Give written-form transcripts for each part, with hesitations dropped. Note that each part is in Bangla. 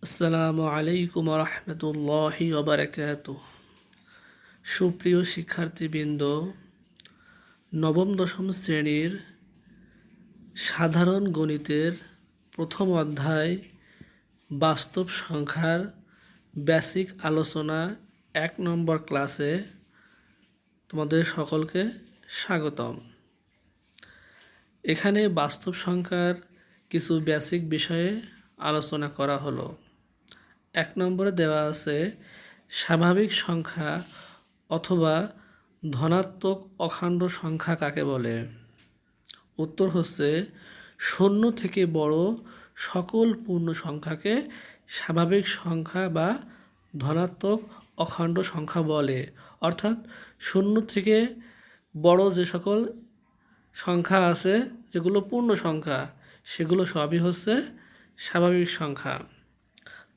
আসসালামু আলাইকুম রহমতুল্লাহি ওবারাকাতুহ। সুপ্রিয় শিক্ষার্থীবৃন্দ, নবম দশম শ্রেণীর সাধারণ গণিতের প্রথম অধ্যায় বাস্তব সংখ্যার বেসিক আলোচনা 1 নম্বর ক্লাসে তোমাদের সকলকে স্বাগতম। এখানে বাস্তব সংখ্যার কিছু বেসিক বিষয়ে আলোচনা করা হলো। 1 নম্বরে দেওয়া আছে স্বাভাবিক সংখ্যা অথবা ধনাত্মক অখণ্ড সংখ্যা কাকে বলে। উত্তর হচ্ছে 0 থেকে বড় সকল পূর্ণ সংখ্যাকে স্বাভাবিক সংখ্যা বা ধনাত্মক অখণ্ড সংখ্যা বলে। অর্থাৎ 0 থেকে বড় যে সকল সংখ্যা আছে, যেগুলো পূর্ণ সংখ্যা, সেগুলো সবই হচ্ছে স্বাভাবিক সংখ্যা।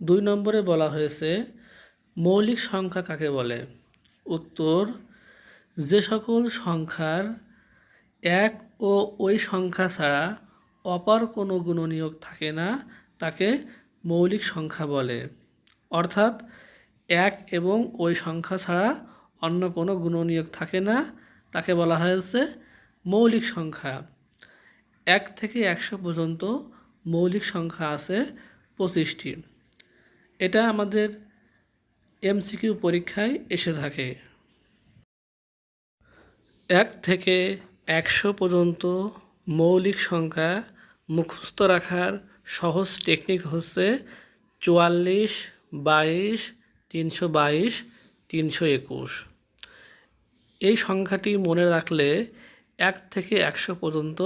2 নম্বরে বলা হয়েছে মৌলিক সংখ্যা কাকে বলে। উত্তর, যে সকল সংখ্যার এক ও ওই সংখ্যা ছাড়া অপর কোনো গুণনীয়ক থাকে না তাকে মৌলিক সংখ্যা বলে। অর্থাৎ এক এবং ওই সংখ্যা ছাড়া অন্য কোনো গুণনীয়ক থাকে না, তাকে বলা হয়েছে মৌলিক সংখ্যা। 1 থেকে 100 পর্যন্ত মৌলিক সংখ্যা আছে 25টি। এটা আমাদের এমসিকিউ পরীক্ষায় এসে থাকে। 1 থেকে 100 পর্যন্ত মৌলিক সংখ্যা মুখস্থ রাখার সহজ টেকনিক হচ্ছে 44, 22, 322, 321। এই সংখ্যাটি মনে রাখলে 1 থেকে 100 পর্যন্ত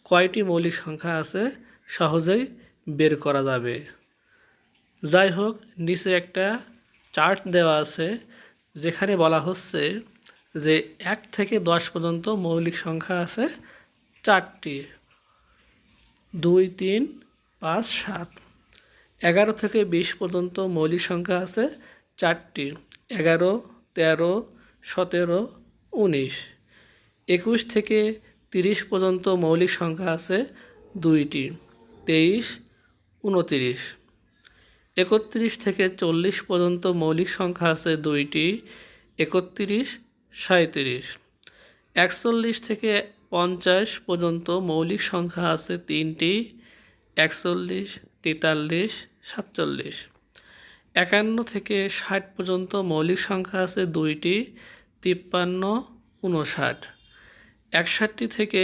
কয়টি মৌলিক সংখ্যা আছে সহজেই বের করা যাবে। যাই হোক, নিচে একটা চার্ট দেওয়া আছে যেখানে বলা হচ্ছে যে 1 থেকে 10 পর্যন্ত মৌলিক সংখ্যা আছে 4টি, 2, 3, 5, 7। 11 থেকে 20 পর্যন্ত মৌলিক সংখ্যা আছে 4টি, 11, 13, 17, 19। 21 থেকে 30 পর্যন্ত মৌলিক সংখ্যা আছে 2টি, 23, 29। 31 থেকে 40 পর্যন্ত মৌলিক সংখ্যা আছে 2টি, 31, 37। 41 থেকে 50 পর্যন্ত মৌলিক সংখ্যা আছে 3টি, 41, 43, 47। 51 থেকে 60 পর্যন্ত মৌলিক সংখ্যা আছে 2টি, 53, 59। 61 থেকে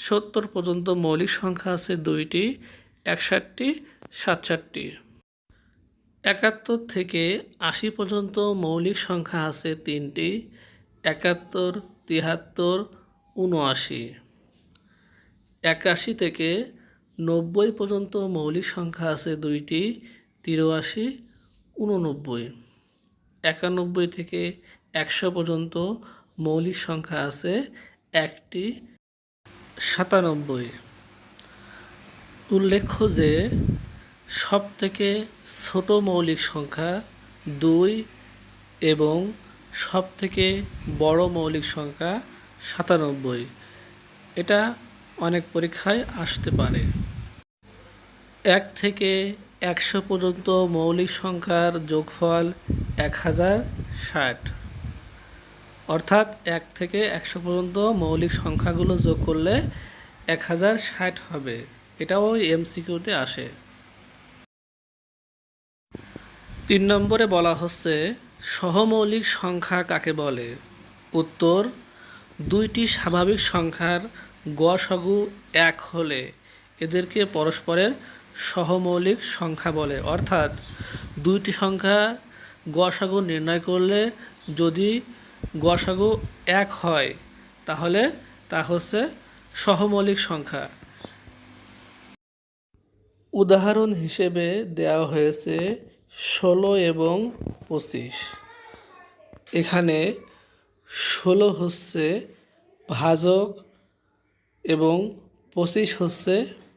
70 পর্যন্ত মৌলিক সংখ্যা আছে 2টি, 61, 67। 71 থেকে 80 পর্যন্ত মৌলিক সংখ্যা আছে 3টি, 71, 73, 79। 81 থেকে 90 পর্যন্ত মৌলিক সংখ্যা আছে 2টি, 83, 89। 91 থেকে 100 পর্যন্ত মৌলিক সংখ্যা আছে 1টি, 97। উল্লেখ্য যে সব থেকে ছোট মৌলিক সংখ্যা 2 এবং সব থেকে বড় মৌলিক সংখ্যা 97। এটা অনেক পরীক্ষায় আসতে পারে। 1 থেকে 100 পর্যন্ত মৌলিক সংখ্যার যোগফল 1060। অর্থাৎ 1 থেকে 100 পর্যন্ত মৌলিক সংখ্যাগুলো যোগ করলে 1060 হবে। এটাও এমসিকিউতে আসে। 3 নম্বরে বলা হচ্ছে সহমৌলিক সংখ্যা কাকে বলে। উত্তর, 2টি স্বাভাবিক সংখ্যার গসাগু 1 হলে এদেরকে পরস্পরের সহমৌলিক সংখ্যা বলে। অর্থাৎ 2টি সংখ্যা গসাগু নির্ণয় করলে যদি গসাগু 1 হয় তাহলে তা হচ্ছে সহমৌলিক সংখ্যা। উদাহরণ হিসেবে দেওয়া হয়েছে 16 এবং 25। এখানে 16 হচ্ছে ভাজক এবং 25 হচ্ছে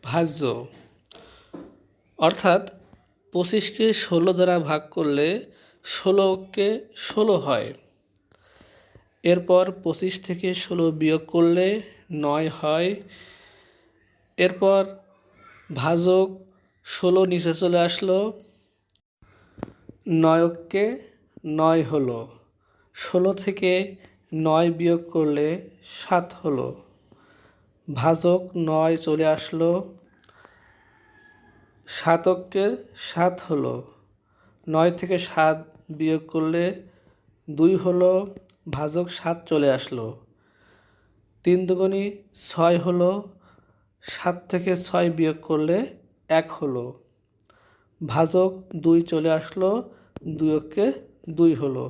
ভাজ্য। অর্থাৎ 25কে 16 দ্বারা ভাগ করলে 16কে 16 হয়। এরপর 25 থেকে 16 বিয়োগ করলে 9 হয়। এরপর ভাজক 16 নিচে চলে আসলো, নয়কে 9 হলো। 16 থেকে 9 বিয়োগ করলে 7 হলো। ভাজক 9 চলে আসলো। 7 অক্ষের 7 হলো। 9 থেকে 7 বিয়োগ করলে 2 হলো। ভাজক 7 চলে আসলো। 3 দুগুণে 6 হলো। 7 থেকে 6 বিয়োগ করলে 1 হলো। ভাজক 2 চলে আসলো। 2 অক্ষে 2 হলো।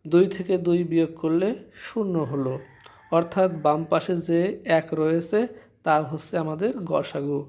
2 থেকে 2 বিয়োগ করলে 0 হলো। অর্থাৎ বাম পাশে যে 1 রয়েছে তা হচ্ছে আমাদের গসাগু।